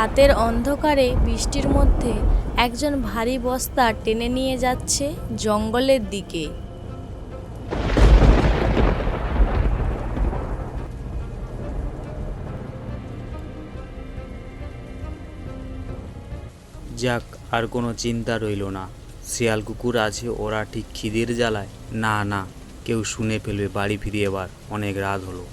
রাতের অন্ধকারে বৃষ্টির মধ্যে একজন ভারী বস্তা টেনে নিয়ে যাচ্ছে জঙ্গলের দিকে। যাক, আর কোনো চিন্তা রইল না। শিয়াল কুকুর আছে, ওরা ঠিক খিদের জ্বালায় না না কেউ শুনে ফেলবে। বাড়ি ফিরে এবার অনেক রাত হলো।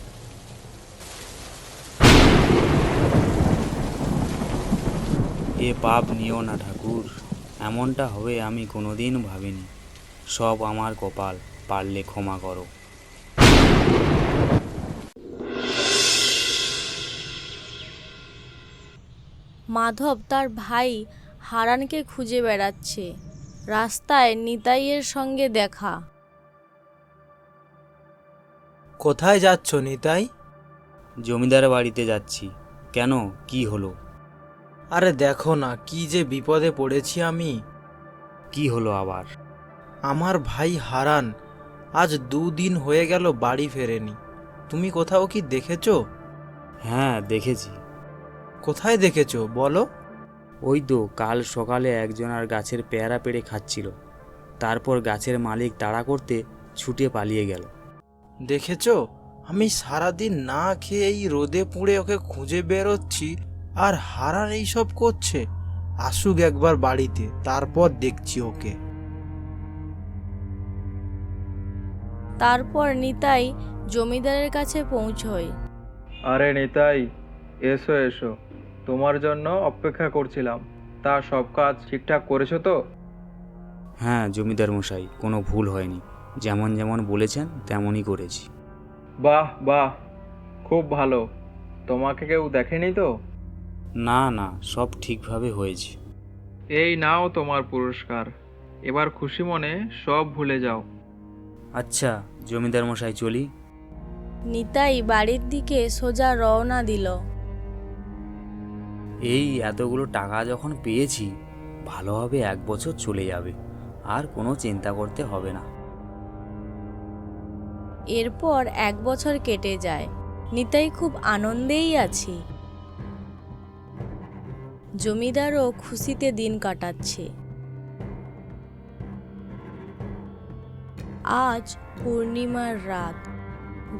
এ পাপ নিও না ঠাকুর, এমনটা হবে আমি কোনোদিন ভাবিনি। সব আমার কপাল, পারলে ক্ষমা করো। মাধব তার ভাই হারানকে খুঁজে বেড়াচ্ছে। রাস্তায় নিতাইয়ের সঙ্গে দেখা। কোথায় যাচ্ছ নিতাই? জমিদার বাড়িতে যাচ্ছি। কেন, কি হলো? আরে দেখো না, কি যে বিপদে পড়েছি আমি। কি হলো আবার? আমার ভাই হারান আজ 2 দিন হয়ে গেল বাড়ি ফেরেনি। তুমি কোথাও কি দেখেছো? হ্যাঁ, দেখেছি। কোথায় দেখেছো বলো? ওই তো কাল সকালে একজন আর গাছের পেয়ারা পেড়ে খাচ্ছিল। তারপর গাছের মালিক তাড়া করতে ছুটে পালিয়ে গেল। দেখেছো, আমি সারাদিন না খেয়ে এই রোদে পুড়ে ওকে খুঁজে বেরোচ্ছি, আর হারান এইসব করছে। আসুক একবার বাড়িতে, তারপর দেখছি ওকে। তারপর নিতাই জমিদারের কাছে পৌঁছয়। আরে নিতাই, এসো এসো, তোমার জন্য অপেক্ষা করছিলাম। তা সব কাজ ঠিকঠাক করেছো তো? হ্যাঁ জমিদার মশাই, কোনো ভুল হয়নি। যেমন যেমন বলেছেন তেমনই করেছি। বাহ বাহ, খুব ভালো। তোমাকে কেউ দেখেনি তো? না না, সব ঠিকভাবে হয়েছে। এই নাও তোমার পুরস্কার। এবার খুশি মনে সব ভুলে যাও। আচ্ছা জমিদার মশাই, চলি। নিতাই বাড়ির দিকে সোজা রওনা দিল। এই এতগুলো টাকা যখন পেয়েছি, ভালোভাবে 1 বছর চলে যাবে, আর কোনো চিন্তা করতে হবে না। এরপর 1 বছর কেটে যায়। নিতাই খুব আনন্দেই আছে। জমিদারও খুশিতে দিন কাটাচ্ছে। আজ পূর্ণিমার রাত।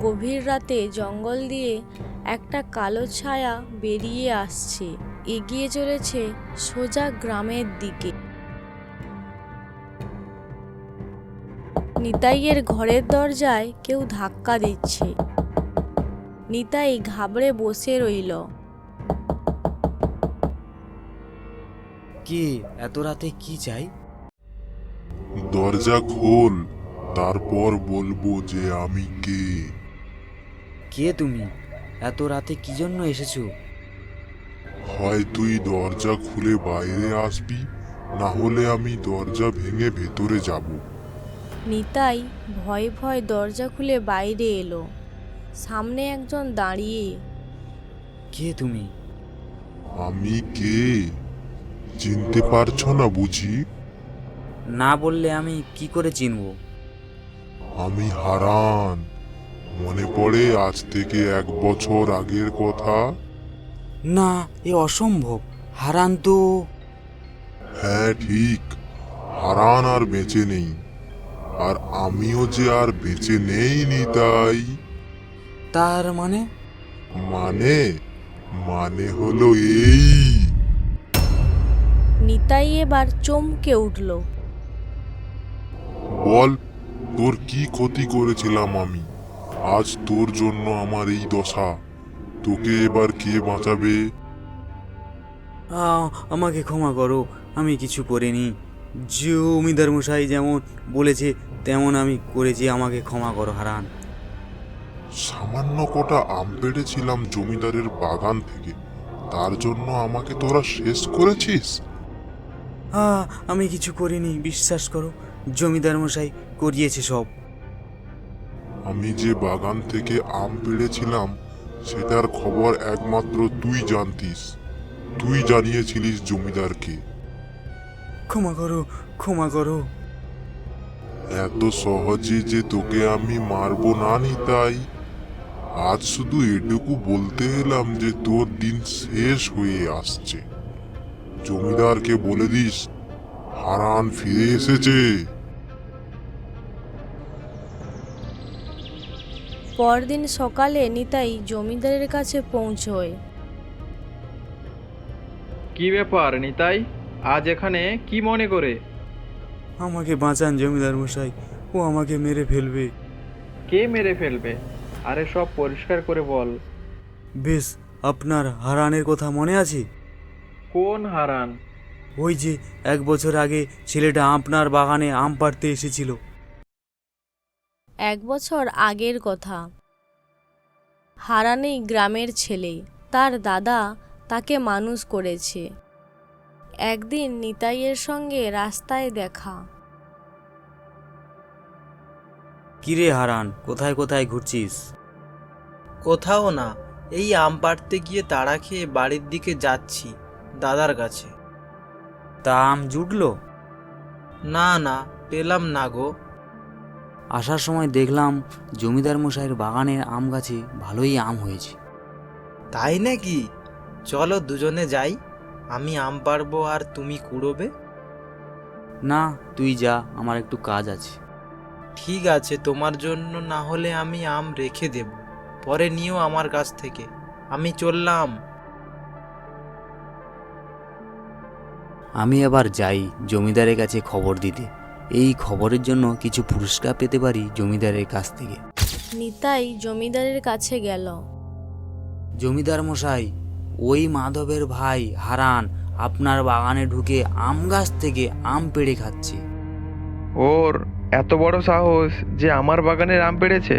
গভীর রাতে জঙ্গল দিয়ে একটা কালো ছায়া বেরিয়ে আসছে, এগিয়ে চলেছে সোজা গ্রামের দিকে। নিতাইয়ের ঘরের দরজায় কেউ ধাক্কা দিচ্ছে। নিতাই ঘাবড়ে বসে রইল। কে? এত রাতে কি চাই? দরজা খোল, তারপর বলবো যে আমি কে। কে তুমি? এত রাতে কি জন্য এসেছো? হয় তুই দরজা খুলে বাইরে আসবি, না হলে আমি দরজা ভেঙে ভেতরে যাব। নিতাই ভয়ে ভয়ে দরজা খুলে বাইরে এলো। সামনে একজন দাঁড়িয়ে। কে তুমি? আমি কে চিনতে পারছো না বুঝি? না বললে আমি কি করে চিনবো? আমি হারান। মনে পড়ে আজ থেকে 1 বছর আগের কথা? না, এ অসম্ভব। হারান তো... হ্যাঁ ঠিক, হারান আর বেঁচে নেই। আর আমিও যে আর বেঁচে নেই নিতাই। তার মানে? মানে মানে হলো এই। নিতাই এবার চমকে উঠল। বল, তোর কি ক্ষতি করেছিলাম আমি? আজ তোর জন্য আমার এই দশা। তোকে এবার কে বাঁচাবে? আমাকে ক্ষমা করো, আমি কিছু করিনি। জমিদার মশাই যেমন বলেছে তেমন আমি করেছি, আমাকে ক্ষমা করো হারান। সামান্য কটা আম পেড়েছিলাম জমিদারের বাগান থেকে, তার জন্য আমাকে তোরা শেষ করেছিস? আমি কিছু করিনি, বিশ্বাস করো। জমিদার মশাই করিয়েছে সব। আমি যে বাগান থেকে আম পেড়েছিলাম সেটার খবর একমাত্র তুই জানতিস। তুই জানিয়েছিলিস জমিদারকে। ক্ষমা করো, ক্ষমা করো। এত সহজে যে তোকে আমি মারবো না নিতাই। আজ শুধু এটুকু বলতে এলাম যে তোর দিন শেষ হয়ে আসছে। জমিদারকে বলে দিস হারান ফিরে এসেছে। পরদিন সকালে নিতাই জমিদারের কাছে পৌঁছয়। কি ব্যাপার নিতাই, আজ এখানে কি মনে করে? আমাকে বাঁচান জমিদার মশাই, ও আমাকে মেরে ফেলবে। কে মেরে ফেলবে? আরে সব পরিষ্কার করে বল। বেশ, আপনার হারানের কথা মনে আছে? কোন হারান? ওই যে 1 বছর আগে ছেলেটা আপনার বাগানে আম পাড়তে এসেছিল। 1 বছর আগের কথা। হারানেই গ্রামের ছেলে, তার দাদা তাকে মানুষ করেছে। একদিন নিতাইয়ের সঙ্গে রাস্তায় দেখা। কিরে হারান, কোথায় কোথায় ঘুরছিস? কোথাও না, এই আম পাড়তে গিয়ে তাড়া খেয়ে বাড়ির দিকে যাচ্ছি দাদার কাছে। তা আম জুটলো? না না, পেলাম না গো। আসার সময় দেখলাম জমিদার মশাইয়ের বাগানের আম গাছে ভালোই আম হয়েছে। তাই নাকি? চলো দুজনে যাই, আমি আম পাড়বো আর তুমি কুড়োবে। না, তুই যা, আমার একটু কাজ আছে। ঠিক আছে, তোমার জন্য না হলে আমি আম রেখে দেব, পরে নিও আমার কাছ থেকে। আমি চললাম। আমি আবার যাই জমিদারের কাছে খবর দিতে। এই খবরের জন্য কিছু পুরস্কার পেতে পারি জমিদারের কাছ থেকে। নিতাই জমিদারের কাছে গেল। জমিদার মশাই, ওই মাধবের ভাই হারান আপনার বাগানে ঢুকে আম গাছ থেকে আম পেড়ে খাচ্ছে। ওর এত বড় সাহস যে আমার বাগানের আম পেড়েছে?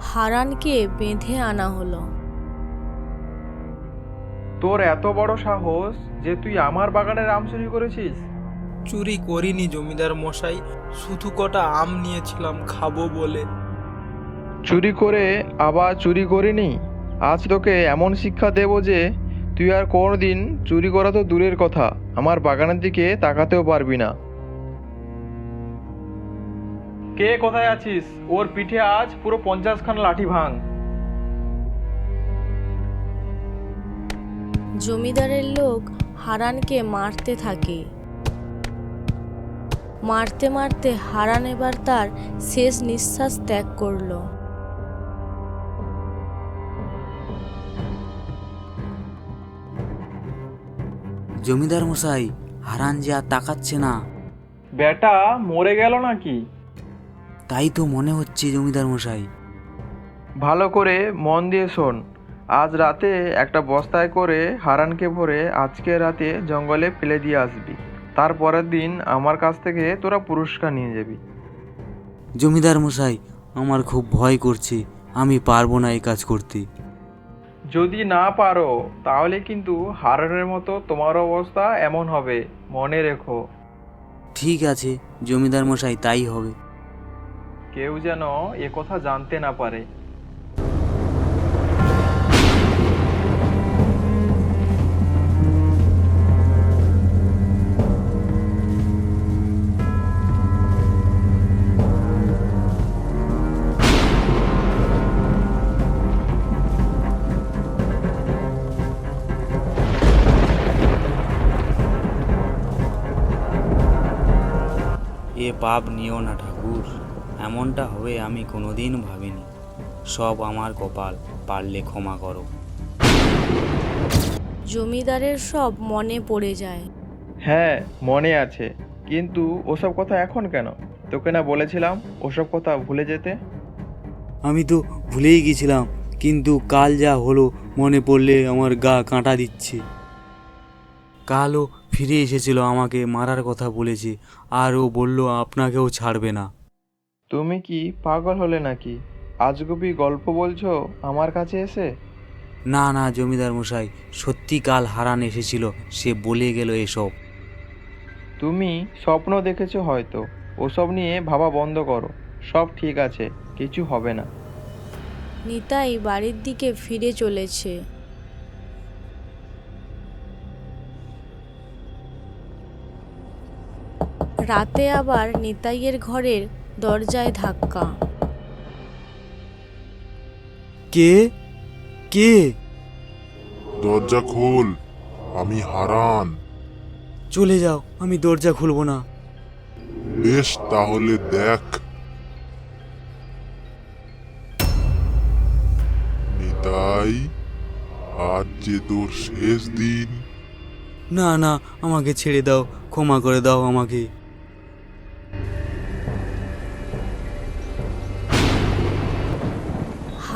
হারানকে বেঁধে আনা হলো। তোর এত বড় সাহস যে তুই আমার বাগানের আম চুরি করেছিস? চুরি করিনি জমিদার মশাই, শুধু কটা আম নিয়েছিলাম খাবো বলে। চুরি করে আবার চুরি করিনি? আজ তোকে এমন শিক্ষা দেব যে তুই আর কোনোদিন চুরি করা তো দূরের কথা, আমার বাগানের দিকে তাকাতেও পারবি না। কে কোথায় আছিস? ওর পিঠে আজ পুরো 50খানা লাঠি ভাঙ। জমিদারের লোক হারানকে মারতে থাকে। মারতে মারতে হারান এবার তার শেষ নিঃশ্বাস ত্যাগ করলো। জমিদার মশাই, হারান যে আর তাকাচ্ছে না। বেটা মরে গেল নাকি? তাই তো মনে হচ্ছে জমিদার মশাই। ভালো করে মন দিয়ে শোন। আজ রাতে একটা বস্তায় করে হারানকে ভরে আজকে রাতে জঙ্গলে ফেলে দিয়ে আসবি। তারপরের দিন আমার কাছ থেকে তোরা পুরস্কার নিয়ে যাবি। জমিদার মশাই, আমার খুব ভয় করছে, আমি পারবো না এই কাজ করতে। যদি না পারো তাহলে কিন্তু হারানের মতো তোমার অবস্থা এমন হবে, মনে রেখো। ঠিক আছে জমিদার মশাই, তাই হবে। কেউ যেন এ কথা জানতে না পারে। এ পাপ নিও না ঠাকুর, এমনটা হবে আমি কোনোদিন ভাবিনি। সব আমার কপাল, পারলে ক্ষমা করো। জমিদারের সব মনে পড়ে যায়। হ্যাঁ মনে আছে, কিন্তু ওসব কথা এখন কেন? তোকে না বলেছিলাম ওসব কথা ভুলে যেতে? আমি তো ভুলেই গেছিলাম, কিন্তু কাল যা হলো মনে পড়লে আমার গা কাঁটা দিচ্ছে। কালও ফিরে এসেছিল, আমাকে মারার কথা বলেছে, আর ও বলল আপনাকেও ছাড়বে না। তুমি কি পাগল হলে নাকি? আজগুবি গল্প বলছো আমার কাছে এসে? না না জমিদার মশাই, সত্যি কাল হারান এসেছিল, সে বলে গেল এসব। তুমি স্বপ্ন দেখেছো হয়তো, ওসব নিয়ে ভাবা বন্ধ করো। সব ঠিক আছে, কিছু হবে না। নিতাই বাড়ির দিকে ফিরে চলেছে। রাতে আবার নিতাইয়ের ঘরের দরজায় ধাক্কা। কে কে? দরজা খোল, আমি হারান। চলে যাও, আমি দরজা খুলবো না। বেশ, তাহলে দেখ। নিতাই, আজ যে তোর শেষ দিন। না না, আমাকে ছেড়ে দাও, ক্ষমা করে দাও আমাকে।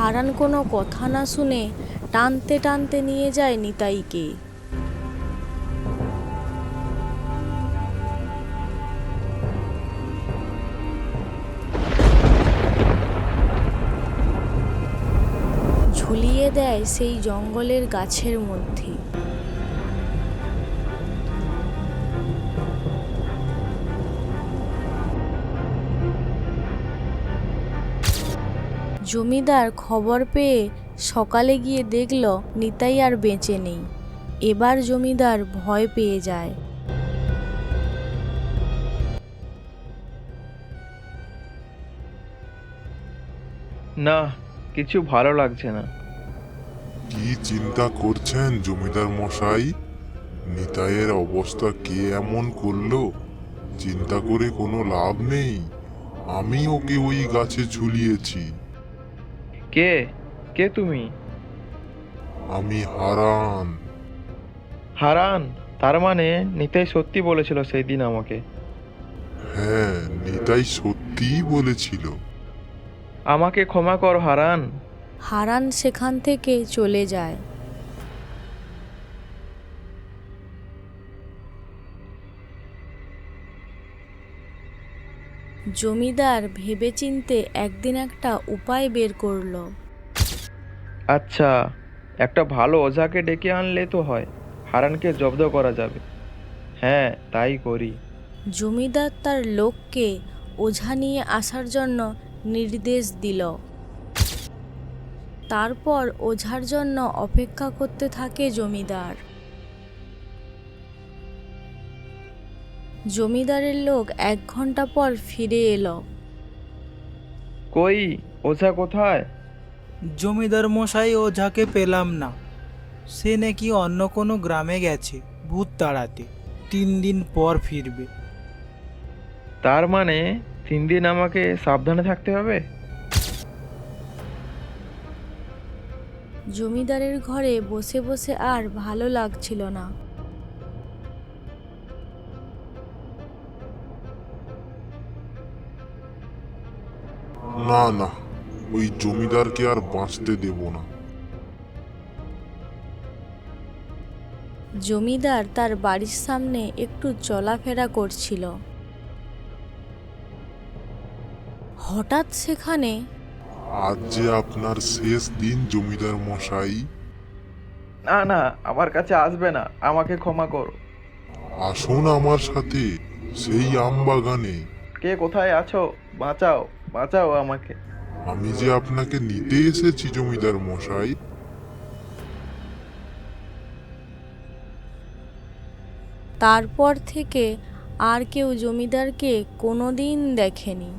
হারান কোনো কথা না শুনে টানতে টানতে নিয়ে যায় নিতাইকে। ঝুলিয়ে দেয় সেই জঙ্গলের গাছের মধ্যে। জমিদার খবর পেয়ে সকালে গিয়ে দেখল নিতাই আর বেঁচে নেই। এবার জমিদার ভয় পেয়ে যায়। না, কিছু ভালো লাগছে না। কি চিন্তা করছেন জমিদার মশাই? নিতাইয়ের অবস্থা কে এমন করলো? চিন্তা করে কোনো লাভ নেই। আমি ওকে ওই গাছে ঝুলিয়েছি। কে কে তুমি? আমি হারান। হারান? তার মানে নিতাই সত্যি বলেছিল সেই দিন আমাকে। হ্যাঁ, নিতাই সত্যিই বলেছিল। আমাকে ক্ষমা কর হারান। হারান সেখান থেকে চলে যায়। জমিদার ভেবেচিন্তে একদিন একটা উপায় বের করলো। আচ্ছা, একটা ভালো ওঝাকে ডেকে আনলে তো হয়, হারানকে জব্দ করা যাবে। হ্যাঁ, তাই করি। জমিদার তার লোককে ওঝা নিয়ে আসার জন্য নির্দেশ দিল। তারপর ওঝার জন্য অপেক্ষা করতে থাকে জমিদার। জমিদারের লোক 1 ঘন্টা পর ফিরে এলো। কই, ওঝা কোথায়? জমিদার মশাই ওঝাকে পেলাম না। সে নাকি অন্য কোনো গ্রামে গেছে ভূত তাড়াতে। 3 দিন পর ফিরবে। তার মানে 3 দিন আমাকে সাবধানে থাকতে হবে। জমিদারের ঘরে বসে বসে আর ভালো লাগছিল না। না না, ওই জমিদারকে আর বাঁচতে দেব না। জমিদার তার বাড়ির সামনে একটু চলাফেরা করছিল। হঠাৎ সেখানে আজ যে আপনার শেষ দিন জমিদার মশাই। না না, আমার কাছে আসবে না, আমাকে ক্ষমা করো। আসুন আমার সাথে সেই আম বাগানে। কে কোথায় আছো? বাঁচাও, বাঁচাও আমাকে। আমি যে আপনাকে নিতে এসেছি জমিদার মশাই। তারপর থেকে আর কেউ জমিদারকে কোনোদিন দেখেনি।